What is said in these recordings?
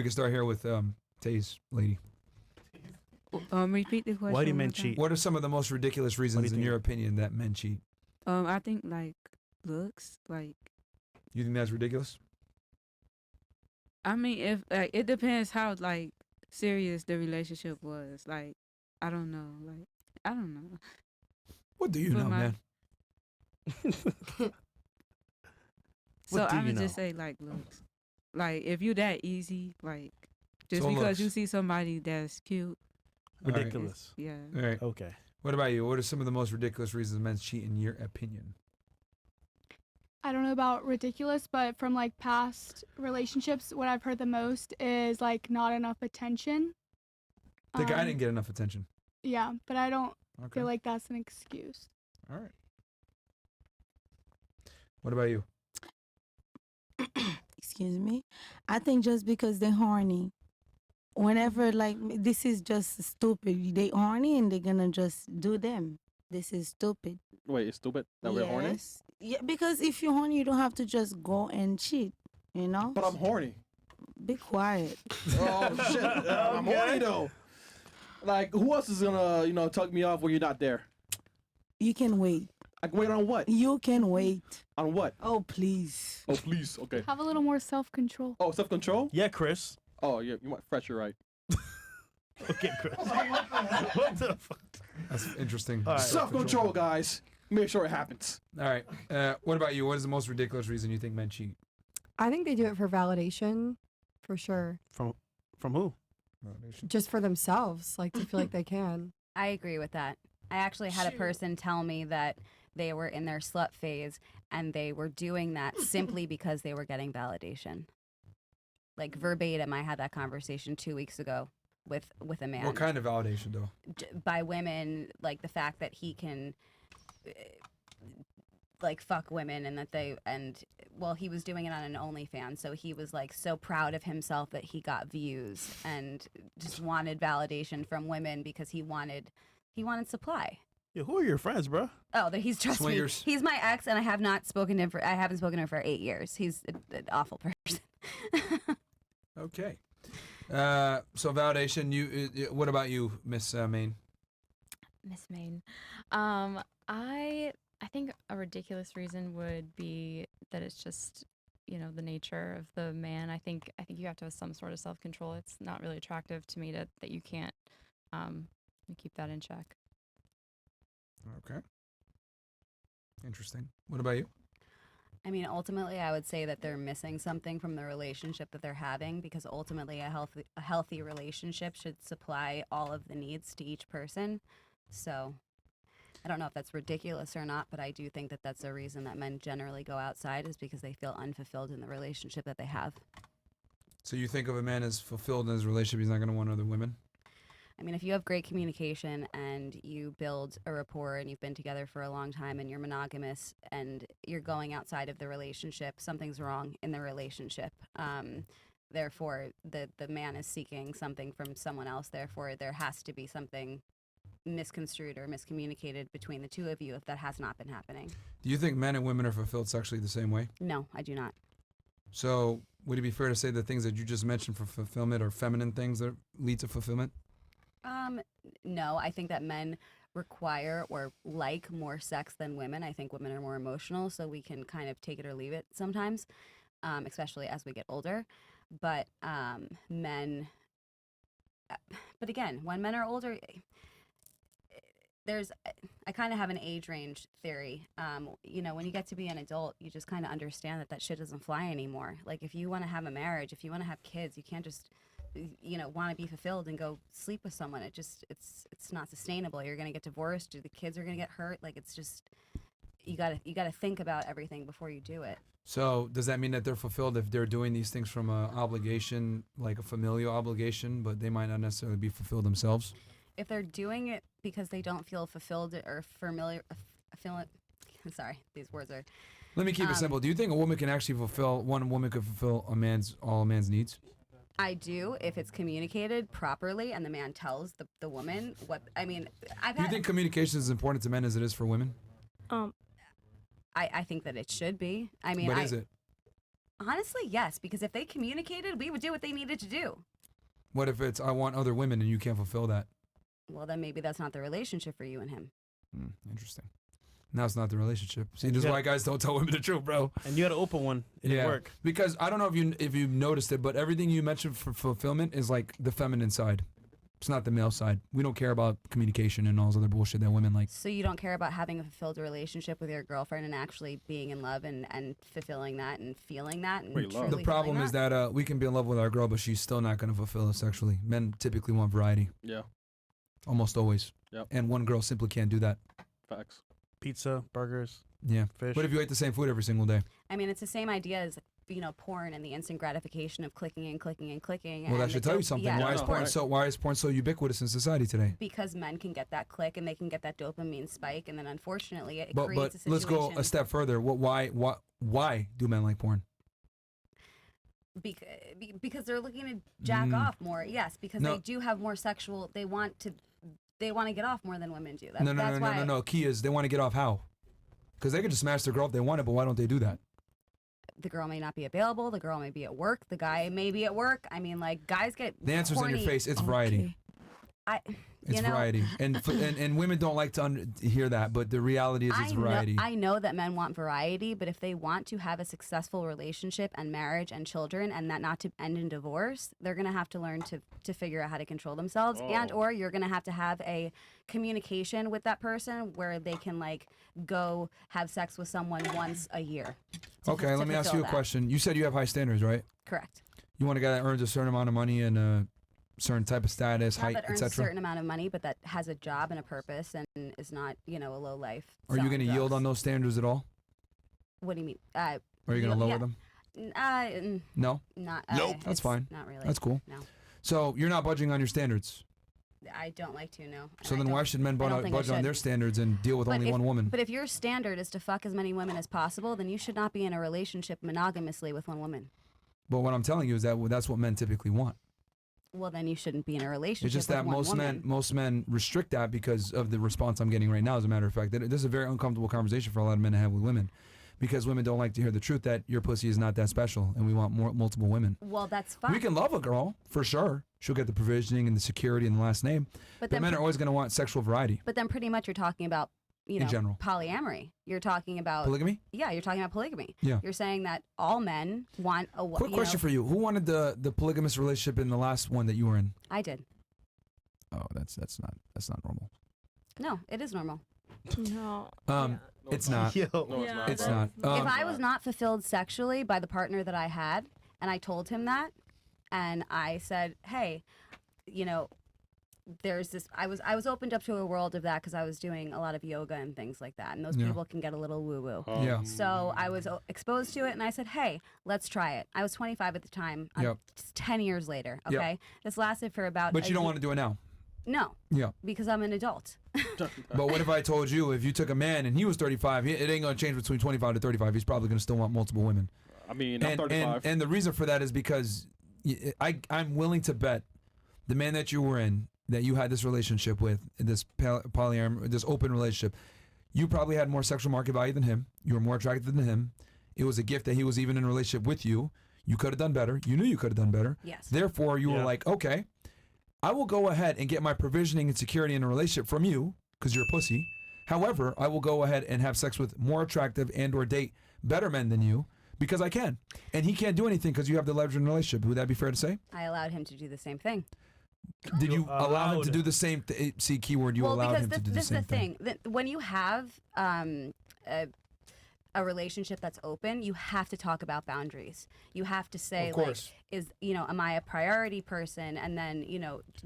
We can start here with Tay's lady. Repeat the question. Why do one men more time. cheat? What are some of the most ridiculous reasons, in think? your opinion, that men cheat? I think like looks. Like You think that's ridiculous? I mean, if like it depends how like serious the relationship was. Like I don't know. Like I don't know. What do you But know, man? So do I you would know? just say like looks. Like if you that easy, like just So because looks. you see somebody that's cute, All right. Ridiculous. yeah. All right. Okay. What about you? What are some of the most ridiculous reasons men cheat, in your opinion? I don't know about ridiculous, but from like past relationships, what I've heard the most is like not enough attention. The guy didn't get enough attention. Yeah, but I don't Okay. feel like that's an excuse. All right. What about you? Excuse me. I think just because they're horny, whenever like this is just stupid. They horny and they're gonna just do them. This is stupid. Wait, it's stupid that we're horny? Yes. Yeah, because if you're horny, you don't have to just go and cheat. You know. But I'm horny. Be quiet. Oh, shit. I'm horny, though. Like, who else is gonna, tug me off when you're not there? You can wait. I can wait on what? You can wait. On what? Oh please. Oh, please. Okay. Have a little more self-control. Oh, self-control? Yeah, Chris. Oh, yeah. You want fresh, you're right. Okay, Chris. What the fuck? That's interesting. All right. Self-control, guys. Make sure it happens. All right. What about you? What is the most ridiculous reason you think men cheat? I think they do it for validation, for sure. From who? Just for themselves, like to feel like they can. I agree with that. I actually had a person tell me that they were in their slut phase and they were doing that simply because they were getting validation. Like verbatim, I had that conversation 2 weeks ago with a man. What kind of validation, though? By women, like the fact that he can like fuck women and that he was doing it on an OnlyFans, so he was like so proud of himself that he got views and just wanted validation from women because he wanted supply. Yeah, who are your friends, bro? Oh, that he's trust Swingers. me. He's my ex, and I haven't spoken to him for 8 years. He's an awful person. Okay. So validation. What about you, Miss Main? Miss Main. I think a ridiculous reason would be that it's just, the nature of the man. I think you have to have some sort of self-control. It's not really attractive to me that you can't keep that in check. Okay. Interesting. What about you? I mean, ultimately, I would say that they're missing something from the relationship that they're having, because ultimately a healthy relationship should supply all of the needs to each person. So I don't know if that's ridiculous or not, but I do think that that's a reason that men generally go outside, is because they feel unfulfilled in the relationship that they have. So you think of a man as fulfilled in his relationship, he's not going to want other women? I mean, if you have great communication and you build a rapport and you've been together for a long time and you're monogamous and you're going outside of the relationship, something's wrong in the relationship. Therefore, the man is seeking something from someone else. Therefore, there has to be something misconstrued or miscommunicated between the two of you if that has not been happening. Do you think men and women are fulfilled sexually the same way? No, I do not. So would it be fair to say the things that you just mentioned for fulfillment are feminine things that lead to fulfillment? No, I think that men require or like more sex than women. I think women are more emotional, so we can kind of take it or leave it sometimes, especially as we get older. But again, when men are older, I kind of have an age range theory. When you get to be an adult, you just kind of understand that shit doesn't fly anymore. Like, if you want to have a marriage, if you want to have kids, you can't just want to be fulfilled and go sleep with someone. It's not sustainable. You're going to get divorced, the kids are going to get hurt. Like, it's just, you got to think about everything before you do it. So does that mean that they're fulfilled if they're doing these things from an obligation, like a familial obligation, but they might not necessarily be fulfilled themselves? If they're doing it because they don't feel fulfilled or familiar, sorry, these words are. Let me keep it simple. Do you think one woman could fulfill all a man's needs? I do, if it's communicated properly and the man tells the woman what. I mean, Do you think communication is as important to men as it is for women? I think that it should be. I mean, But is it? Honestly, yes, because if they communicated, we would do what they needed to do. What if it's I want other women and you can't fulfill that? Well, then maybe that's not the relationship for you and him. Interesting. Now it's not the relationship. See, And this is you why guys don't tell women the truth, bro. And you had to open one. It didn't work. Because I don't know if you noticed it, but everything you mentioned for fulfillment is like the feminine side. It's not the male side. We don't care about communication and all this other bullshit that women like. So you don't care about having a fulfilled relationship with your girlfriend and actually being in love and fulfilling that and feeling that and Wait, love. truly The problem feeling is that we can be in love with our girl, but she's still not going to fulfill us sexually. Men typically want variety. Yeah. Almost always. Yep. And one girl simply can't do that. Facts. Pizza, burgers, Yeah. fish. What if you ate the same food every single day? I mean, it's the same idea as, you know, porn and the instant gratification of clicking and clicking and clicking. Well, and that should tell you something. Yeah, Why is of porn course. so ubiquitous in society today? Because men can get that click and they can get that dopamine spike, and then unfortunately it But creates a situation. let's go a step further. Why do men like porn? Because they're looking to jack off more. Yes, because No. they do have more sexual. They want to get off more than women do. No. Key is they want to get off how? Because they could just smash their girl if they want it, but why don't they do that? The girl may not be available. The girl may be at work. The guy may be at work. I mean, like, guys get The answer's in your horny. face. It's variety. It's variety, and women don't like to hear that, but the reality is it's variety. I know that men want variety, but if they want to have a successful relationship and marriage and children, and that not to end in divorce, they're gonna have to learn to figure out how to control themselves, and or you're gonna have to have a communication with that person where they can like go have sex with someone once a year. Okay, let me ask you a question. You said you have high standards, right? Correct. You want a guy that earns a certain amount of money and a certain type of status, Not height, that earns a etc. certain amount of money, but that has a job and a purpose and is not, you know, a low life. Are you going to selling yield drugs. on those standards at all? What do you mean? Are you going to lower yeah. them? No. Not. Nope. That's it's fine. Not really. That's cool. No. So you're not budging on your standards. I don't like to, no. So then why should men budge on should. their standards and deal with But only if- one woman? But if your standard is to fuck as many women as possible, then you should not be in a relationship monogamously with one woman. But what I'm telling you is that that's what men typically want. Well, then you shouldn't be in a relationship It's just with that one most woman. men restrict that because of the response I'm getting right now. As a matter of fact, this is a very uncomfortable conversation for a lot of men to have with women, because women don't like to hear the truth that your pussy is not that special, and we want multiple women. Well, that's fine. We can love a girl for sure. She'll get the provisioning and the security and the last name. But then men are always going to want sexual variety. But then pretty much you're talking about, you In know, general. polyamory. You're talking about Polygamy? Yeah, you're talking about polygamy. Yeah. You're saying that all men want a Quick question for you: who wanted the polygamous relationship in the last one that you were in? I did. Oh, that's not normal. No, it is normal. No. It's not. Yo. No, it's not. It's bro. not. If I was not fulfilled sexually by the partner that I had, and I told him that, and I said, hey, you know, there's this, I was opened up to a world of that because I was doing a lot of yoga and things like that, and those Yeah. people can get a little woo-woo. Yeah. So I was exposed to it, and I said, hey, let's try it. I was 25 at the time. Yep. 10 years later, Yep. okay? This lasted for about But you don't want to do it now. No, Yeah. because I'm an adult. But what if I told you if you took a man and he was 35, it ain't going to change between 25 to 35. He's probably going to still want multiple women. I mean, I'm 35. And the reason for that is because I'm willing to bet the man that you were in, that you had this relationship with, this polyamorous, this open relationship, you probably had more sexual market value than him. You were more attracted than him. It was a gift that he was even in a relationship with you. You could have done better. You knew you could have done better. Yes. Therefore, you were like, okay, I will go ahead and get my provisioning and security in a relationship from you because you're a pussy. However, I will go ahead and have sex with more attractive and or date better men than you because I can. And he can't do anything because you have the leverage in the relationship. Would that be fair to say? I allowed him to do the same thing. Did you allow him to do the same thing? See, keyword, you allowed him to do the same thing. This is the thing. When you have a relationship that's open, you have to talk about boundaries. You have to say, Of like, course. am I a priority person? And then,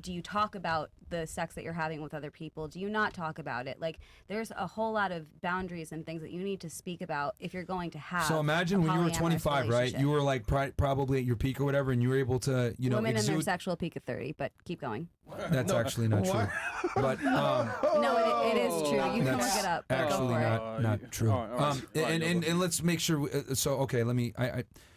do you talk about the sex that you're having with other people? Do you not talk about it? Like, there's a whole lot of boundaries and things that you need to speak about if you're going to have. So imagine when you were polyamorous 25, right? relationship. You were like probably at your peak or whatever, and you were able to, Women in their exude. sexual peak at 30, but keep going. That's actually not true. But No, it is true. You can that's look it up. But go actually for it. not true. all right. And let's make sure. So okay, let me.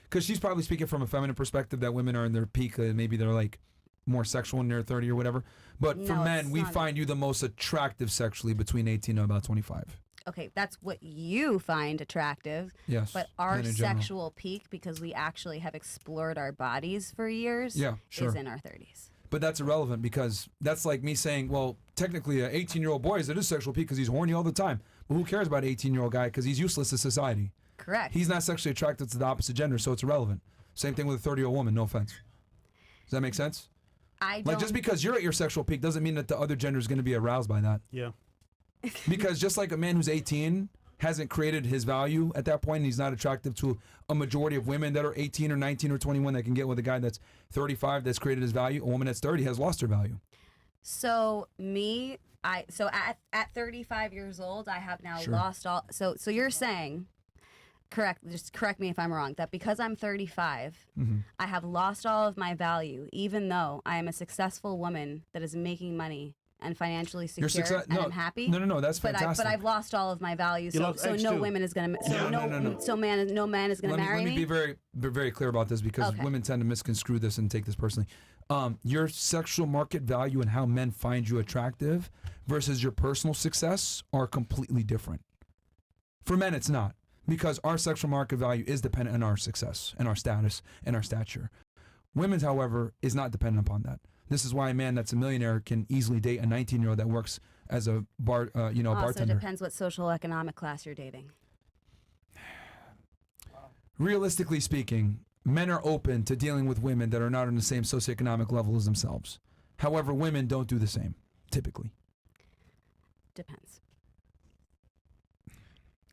Because she's probably speaking from a feminine perspective that women are in their peak. Maybe they're like more sexual in their 30 or whatever. But for No, men, it's we not. find you the most attractive sexually between 18 and about 25. okay, that's what you find attractive. Yes. But our men in general. sexual peak, because we actually have explored our bodies for years, Yeah, sure. is in our 30s. But that's irrelevant because that's like me saying, well, technically an 18-year-old boy is at his sexual peak because he's horny all the time. But who cares about an 18-year-old guy because he's useless to society? Correct. He's not sexually attracted to the opposite gender, so it's irrelevant. Same thing with a 30-year-old woman, no offense. Does that make sense? I don't. Like, just because you're at your sexual peak doesn't mean that the other gender is going to be aroused by that. Yeah. Because just like a man who's 18 hasn't created his value at that point, and he's not attractive to a majority of women that are 18 or 19 or 21 that can get with a guy that's 35 that's created his value, a woman that's 30 has lost her value. So at 35 years old, I have now Sure. lost all. So you're saying, just correct me if I'm wrong, that because I'm 35, I have lost all of my value, even though I am a successful woman that is making money and financially secure and I'm happy. No, that's But fantastic. I've lost all of my value, You so lost so X no too. woman is gonna No. so no man is gonna marry Let me be very clear about this because Okay. women tend to misconstrue this and take this personally. Your sexual market value and how men find you attractive versus your personal success are completely different. For men, it's not, because our sexual market value is dependent on our success and our status and our stature. Women's, however, is not dependent upon that. This is why a man that's a millionaire can easily date a 19-year-old that works as a Also bartender. depends what social economic class you're dating. Realistically speaking, men are open to dealing with women that are not on the same socioeconomic level as themselves. However, women don't do the same, typically. Depends.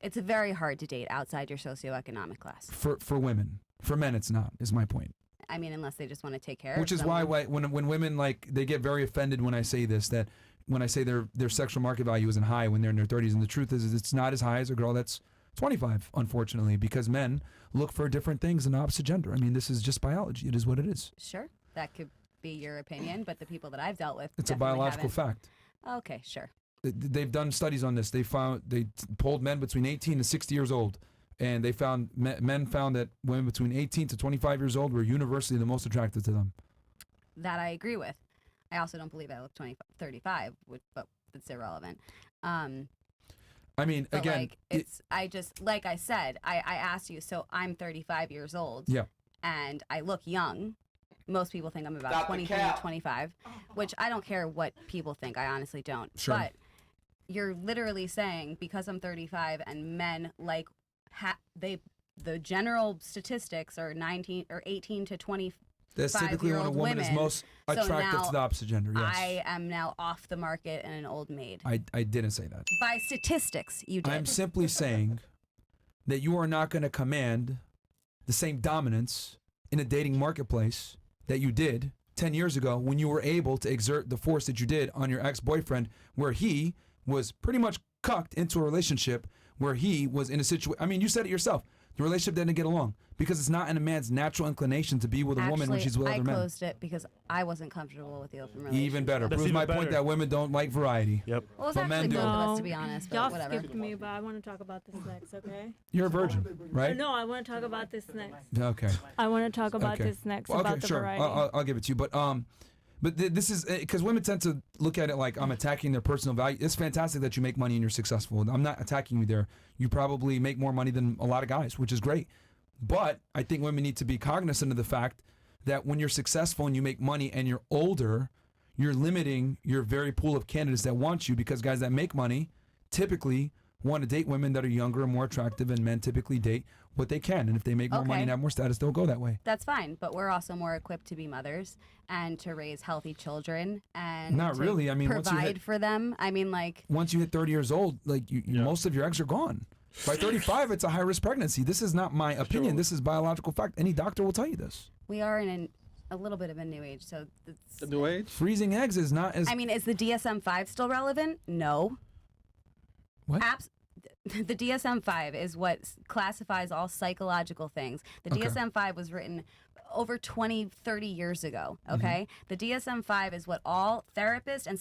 It's very hard to date outside your socioeconomic class. For women. For men, it's not, is my point. I mean, unless they just want to take care of Which is someone. why when women, like, they get very offended when I say this, that when I say their sexual market value isn't high when they're in their 30s. And the truth is it's not as high as a girl that's 25, unfortunately, because men look for different things in the opposite gender. I mean, this is just biology. It is what it is. Sure, that could be your opinion, but the people that I've dealt with, It's a definitely biological haven't. fact. Okay, sure. They've done studies on this. They polled men between 18 and 60 years old, and they found men found that women between 18 to 25 years old were universally the most attractive to them. That I agree with. I also don't believe I look 35, but that's irrelevant. I mean, But again, like, like I said, I asked you, so I'm 35 years old. Yeah. And I look young. Most people think I'm about 23, 25, which I don't care what people think. I honestly don't. Sure. But you're literally saying because I'm 35 and men like the general statistics are 19 or 18 to 25. that's typically when a five-year-old woman is women. most So attractive now to the opposite gender. Yes. I am now off the market and an old maid. I didn't say that. By statistics, you did. I'm simply saying that you are not going to command the same dominance in a dating marketplace that you did 10 years ago when you were able to exert the force that you did on your ex-boyfriend, where he was pretty much cucked into a relationship where he was in a situation. I mean, you said it yourself. The relationship didn't get along because it's not in a man's natural inclination to be with a woman when she's with other men. I closed it because I wasn't comfortable with the open relationship. Even better. That's Proves even my point better. that women don't like variety. Yep. Well, it's But men actually do. both of us, No. to be honest, but Y'all whatever. skipped me, but I want to talk about this next, okay? You're a virgin, right? No, I want to talk about this next. Okay. I want to talk about Okay. this next, Well, about the sure. variety. I'll give it to you. But this is because women tend to look at it like I'm attacking their personal value. It's fantastic that you make money and you're successful. I'm not attacking you there. You probably make more money than a lot of guys, which is great. But I think women need to be cognizant of the fact that when you're successful and you make money and you're older, you're limiting your very pool of candidates that want you, because guys that make money typically want to date women that are younger and more attractive, and men typically date what they can. And if they make more money Okay. and have more status, they'll go that way. That's fine, but we're also more equipped to be mothers and to raise healthy children and Not to really. I mean, once you provide hit- for them. I mean, like, Once you hit 30 years old, like most of your eggs are gone. By 35, it's a high-risk pregnancy. This is not my opinion. This is biological fact. Any doctor will tell you this. we are in a little bit of a new age, so it's, The new age? Freezing eggs is not as... I mean, is the DSM-5 still relevant? No. What? The DSM-5 is what classifies all psychological things. The Okay. DSM-5 was written over 20, 30 years ago, Mm-hmm. okay? The DSM-5 is what all therapists and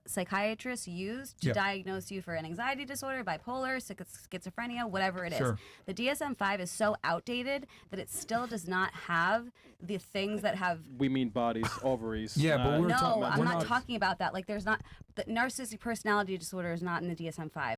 psychiatrists use to Yeah. diagnose you for an anxiety disorder, bipolar, schizophrenia, whatever it is. Sure. The DSM-5 is so outdated that it still does not have the things that have... We mean bodies, ovaries. Yeah, but we're No, talking about- I'm we're not not- talking about that. Like, there's not... The narcissistic personality disorder is not in the DSM-5.